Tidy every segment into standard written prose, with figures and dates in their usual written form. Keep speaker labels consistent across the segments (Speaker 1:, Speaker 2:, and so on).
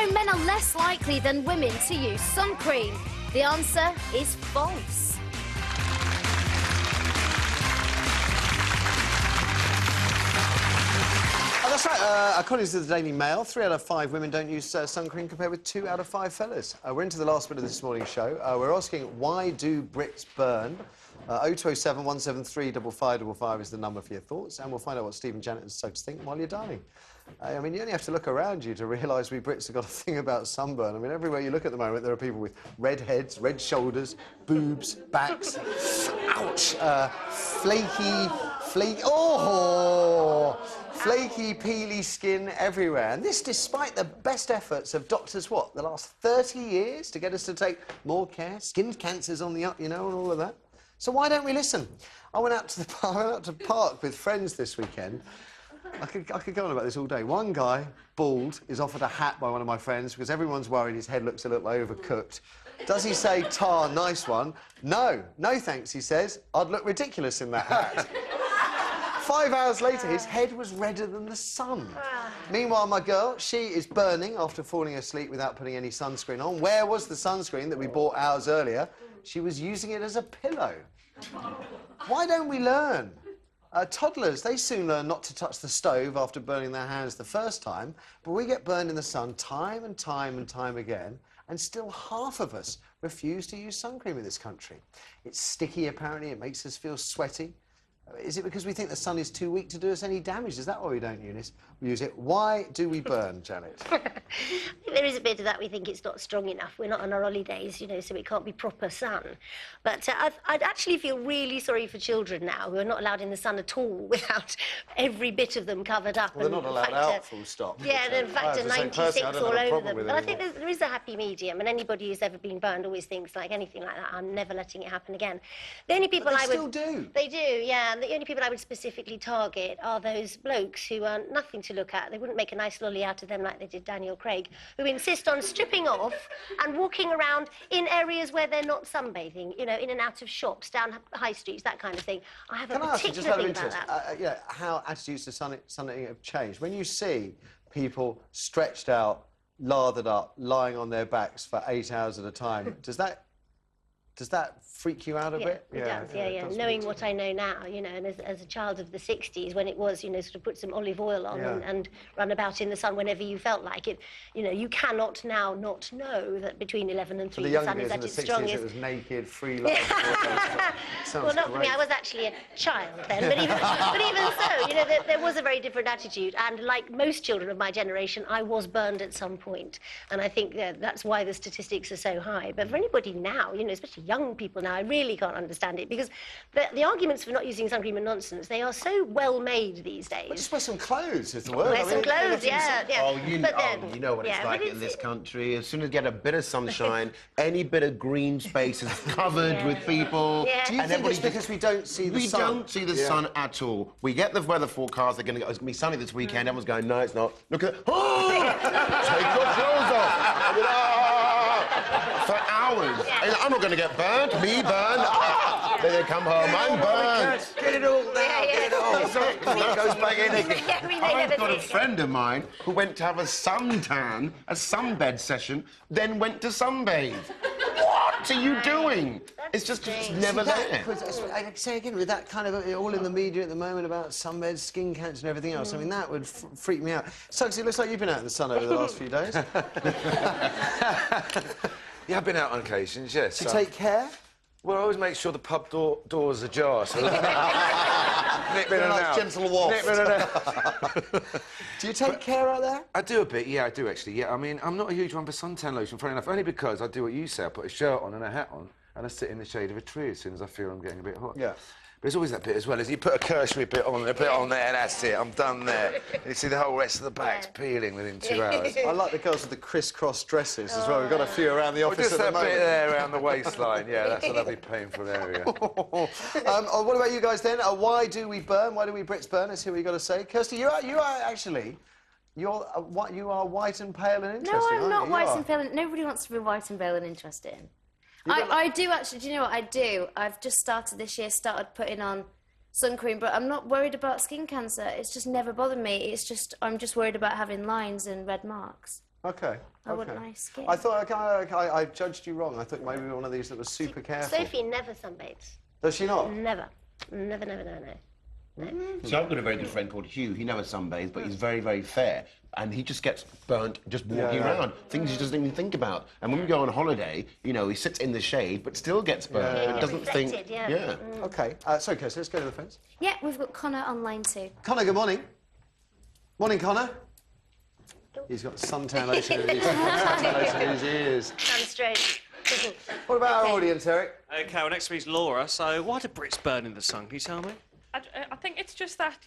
Speaker 1: know men are less likely than women to use sun cream? The answer is false.
Speaker 2: Oh, that's right. According to the Daily Mail, 3 out of 5 women don't use sun cream, compared with 2 out of 5 fellas. We're into the last bit of this morning's show. We're asking, why do Brits burn? 0207 173 5555 is the number for your thoughts, and we'll find out what Steve and Janet and Suggs think while you're dining. I mean, you only have to look around you to realise we Brits have got a thing about sunburn. I mean, everywhere you look at the moment, there are people with red heads, red shoulders, boobs, backs. Ouch! Flaky, peely skin everywhere. And this despite the best efforts of doctors, what, the last 30 years to get us to take more care? Skin cancer's on the up, you know, and all of that. So why don't we listen? I went out to the park with friends this weekend. I could go on about this all day. One guy, bald, is offered a hat by one of my friends because everyone's worried his head looks a little overcooked. Does he say, "Tar, nice one"? No. No thanks, he says. I'd look ridiculous in that hat. 5 hours later, his head was redder than the sun. Meanwhile, my girl, she is burning after falling asleep without putting any sunscreen on. Where was the sunscreen that we bought hours earlier? She was using it as a pillow. Why don't we learn? Toddlers, they soon learn not to touch the stove after burning their hands the first time, but we get burned in the sun time and time and time again, and still half of us refuse to use sun cream in this country. It's sticky, apparently. It makes us feel sweaty. Is it because we think the sun is too weak to do us any damage? Is that why we don't use it? Why do we burn, Janet?
Speaker 3: There is a bit of that. We think it's not strong enough. We're not on our holidays, you know, so it can't be proper sun. But I'd actually feel really sorry for children now who are not allowed in the sun at all without every bit of them covered up.
Speaker 2: Well, they're not allowed out, full stop.
Speaker 3: Yeah, and in fact, 96 all over them. But I think there is a happy medium, and anybody who's ever been burned always thinks, like, anything like that, I'm never letting it happen again. The only people
Speaker 2: I would... still do.
Speaker 3: They do, yeah. And the only people I would specifically target are those blokes who are nothing to look at. They wouldn't make a nice lolly out of them like they did Daniel Craig, who insist on stripping off and walking around in areas where they're not sunbathing, you know, in and out of shops, down high streets, that kind of thing. I have a particular thing about that.
Speaker 2: Yeah, how attitudes to sunning have changed. When you see people stretched out, lathered up, lying on their backs for 8 hours at a time, does that freak you out a bit?
Speaker 3: It does, yeah. Knowing what I know now, you know, and as a child of the 60s, when it was, you know, sort of put some olive oil on and run about in the sun whenever you felt like it, you know, you cannot now not know that between 11 and 3 the sun is at its strongest.
Speaker 2: It was naked, free life.
Speaker 3: Well, not for me. I was actually a child then, but even so, you know, there was a very different attitude. And like most children of my generation, I was burned at some point. And I think that's why the statistics are so high. But for anybody now, you know, especially young people now, I really can't understand it, because the arguments for not using sun cream are nonsense. They are so well made these days.
Speaker 2: Well, just wear some clothes is the word.
Speaker 3: Wear some clothes, yeah.
Speaker 4: Oh, you know what it's like in this country. As soon as you get a bit of sunshine, any bit of green space is covered with people.
Speaker 2: Do you think it's because we don't see the sun?
Speaker 4: We don't see the sun at all. We get the weather forecast. They're going to go, it's going to be sunny this weekend. Everyone's going, no, it's not. Look at... Oh! Take your clothes off. For hours. I'm not going to get burnt. Me burn. Then they come home. I'm burnt.
Speaker 2: Get it all now. Get it all. It goes back in again.
Speaker 4: I've got a friend of mine who went to have a suntan, a sunbed session, then went to sunbathe. What are you doing? It's just it's never there.
Speaker 2: I say again, with that kind of all in the media at the moment about sunbeds, skin cancer and everything else, I mean, that would freak me out. Suggs, it looks like you've been out in the sun over the last few days.
Speaker 5: Yeah, I've been out on occasions, yes.
Speaker 2: Do you take care?
Speaker 5: Well, I always make sure the pub doors are ajar, so... Nip in and out.
Speaker 2: Gentle waft.
Speaker 5: Nip in and out.
Speaker 2: Do you take care out there?
Speaker 5: I do a bit, yeah, I do actually, yeah. I mean, I'm not a huge one for suntan lotion, funny enough, only because I do what you say. I put a shirt on and a hat on, and I sit in the shade of a tree as soon as I feel I'm getting a bit hot.
Speaker 2: Yeah.
Speaker 5: But there's always that bit as well, is you put a Kirschby bit on, there, that's it, I'm done there. And you see the whole rest of the back's peeling within 2 hours.
Speaker 2: I like the girls with the crisscross dresses as well. We've got a few around the office at the moment.
Speaker 5: Just that bit there around the waistline, yeah, that's a lovely painful area.
Speaker 2: What about you guys then? Why do we burn? Why do we Brits burn? Let's hear what you've got to say. Kirsty, you are actually... you are white and pale and interesting,
Speaker 1: No, I'm not
Speaker 2: aren't you?
Speaker 1: white and pale. Nobody wants to be white and pale and interesting. I do actually. Do you know what I do? I've just started this year, putting on sun cream, but I'm not worried about skin cancer. It's just never bothered me. I'm just worried about having lines and red marks.
Speaker 2: Okay.
Speaker 1: I want nice skin.
Speaker 2: I thought I judged you wrong. I thought maybe you were one of these that was super careful.
Speaker 3: Sophie never sunbathes.
Speaker 2: Does she not?
Speaker 3: Never. Never, no.
Speaker 4: So I've got a very good friend called Hugh. He never sunbathes, but he's very, very fair. And he just gets burnt just walking around. Things he doesn't even think about. And when we go on holiday, you know, he sits in the shade, but still gets burnt.
Speaker 3: Yeah.
Speaker 4: But doesn't think.
Speaker 3: Reflected,
Speaker 2: Okay. Sorry, Kirsty, let's go to the phones.
Speaker 1: Yeah, we've got Connor online too.
Speaker 2: Connor, good morning. Morning, Connor. He's got suntan lotion in his ears.
Speaker 3: Sunstroke.
Speaker 2: What about our audience, Eric?
Speaker 6: Okay, well, next to me is Laura. So, why do Brits burn in the sun? Can you tell me?
Speaker 7: I think it's just that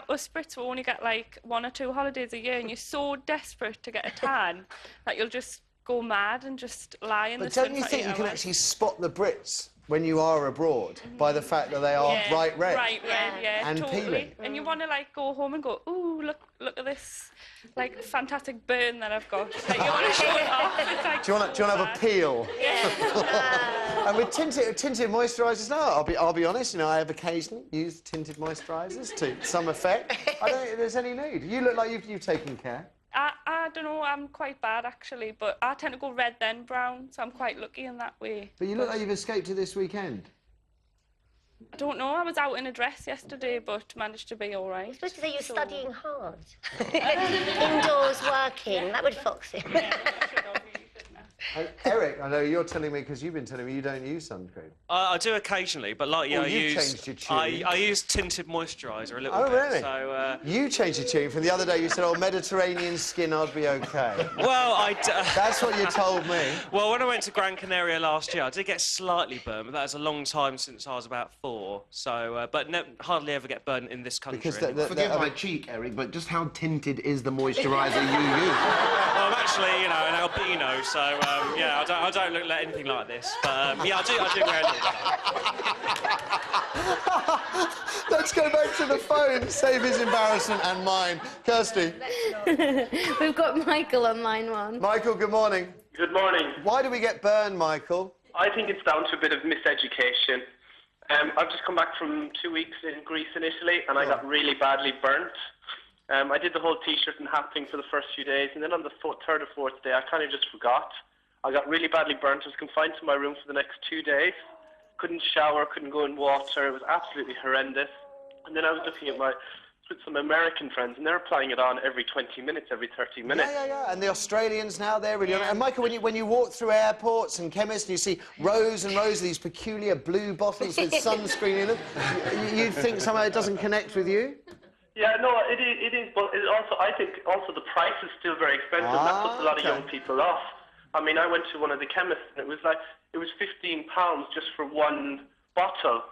Speaker 7: us Brits will only get like 1 or 2 holidays a year, and you're so desperate to get a tan that you'll just go mad and just lie in the sun.
Speaker 2: But don't you
Speaker 7: for
Speaker 2: think
Speaker 7: 8
Speaker 2: you can
Speaker 7: hours.
Speaker 2: actually spot the Brits when you are abroad by the fact that they are bright red?
Speaker 7: Bright red, yeah,
Speaker 2: And
Speaker 7: totally.
Speaker 2: peeling.
Speaker 7: And you want to like go home and go, ooh, look at this, like fantastic burn that I've got. Like, you want to show it off. It's, like,
Speaker 2: Do you want to have a peel? And with tinted moisturisers now, I'll be honest, you know, I have occasionally used tinted moisturisers to some effect. I don't think there's any need. You look like you've taken care.
Speaker 7: I don't know, I'm quite bad actually, but I tend to go red then brown, so I'm quite lucky in that way.
Speaker 2: But you look like you've escaped to this weekend.
Speaker 7: I don't know, I was out in a dress yesterday, but managed to be all right.
Speaker 3: You're supposed to say you're studying hard. Indoors working, that would fox him.
Speaker 7: Yeah, I should have really, shouldn't I?
Speaker 2: Eric, I know you're telling me, because you've been telling me you don't use sunscreen.
Speaker 6: I do occasionally, but like
Speaker 2: Oh,
Speaker 6: I
Speaker 2: you've
Speaker 6: use
Speaker 2: changed your tune.
Speaker 6: I use tinted moisturiser a little
Speaker 2: Oh,
Speaker 6: bit.
Speaker 2: really?
Speaker 6: So,
Speaker 2: You changed your tune from the other day. You said, oh, Mediterranean skin, I'd be OK.
Speaker 6: well,
Speaker 2: That's what you told me.
Speaker 6: well, when I went to Gran Canaria last year, I did get slightly burned, but that was a long time since I was about 4. So, but hardly ever get burnt in this country.
Speaker 2: Because
Speaker 4: Forgive my cheek, Eric, but just how tinted is the moisturiser you use?
Speaker 6: Well, I'm actually, you know, an albino, so yeah, I don't look like anything like this. But yeah, I do wear a little bit.
Speaker 2: Let's go back to the phone, save his embarrassment and mine. Kirsty.
Speaker 1: We've got Michael on line 1.
Speaker 2: Michael, good morning.
Speaker 8: Good morning.
Speaker 2: Why do we get burned, Michael?
Speaker 8: I think it's down to a bit of miseducation. I've just come back from 2 weeks in Greece and Italy, and I got really badly burnt. I did the whole T-shirt and hat thing for the first few days, and then on the third or fourth day, I kind of just forgot. I got really badly burnt. I was confined to my room for the next 2 days. Couldn't shower, couldn't go in water. It was absolutely horrendous. And then I was looking at with some American friends, and they're applying it on every 20 minutes, every 30 minutes.
Speaker 2: Yeah. And the Australians now, they're really on it. And Michael, when you walk through airports and chemists and you see rows and rows of these peculiar blue bottles with sunscreen in them, you think somehow it doesn't connect with you?
Speaker 8: Yeah, no, it is, but I think the price is still very expensive. That puts a lot of young people off. I mean, I went to one of the chemists, and it was £15 just for one bottle.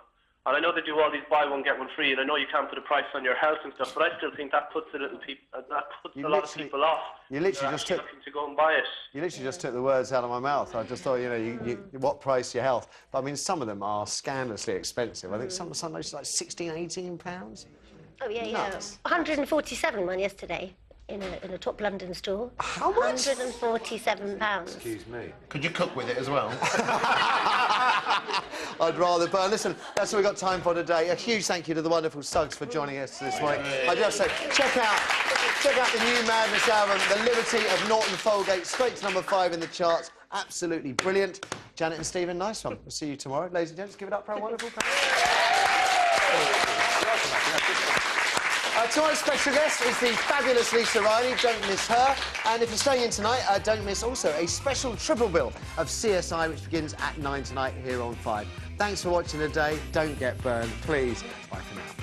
Speaker 8: And I know they do all these buy one get one free, and I know you can't put a price on your health and stuff, but I still think that puts a lot of people off.
Speaker 2: You literally just took
Speaker 8: looking to go and buy it.
Speaker 2: You literally just took the words out of my mouth. I just thought, you know, what price your health? But I mean, some of them are scandalously expensive. I think some lotions like £16, £18.
Speaker 3: Oh, yeah.
Speaker 2: Nuts.
Speaker 3: 147 one yesterday in a top London store.
Speaker 2: How much?
Speaker 3: £147.
Speaker 5: Excuse me.
Speaker 4: Could you cook with it as well?
Speaker 2: I'd rather burn. Listen, that's all we've got time for today. A huge thank you to the wonderful Suggs for joining us this morning. I just say, check out the new Madness album, The Liberty of Norton Folgate, straight to number 5 in the charts. Absolutely brilliant. Janet and Stephen, nice one. We'll see you tomorrow. Ladies and gents, give it up for our wonderful panel. Tonight's special guest is the fabulous Lisa Riley. Don't miss her. And if you're staying in tonight, don't miss also a special triple bill of CSI, which begins at 9 tonight here on 5. Thanks for watching today. Don't get burned, please. Bye for now.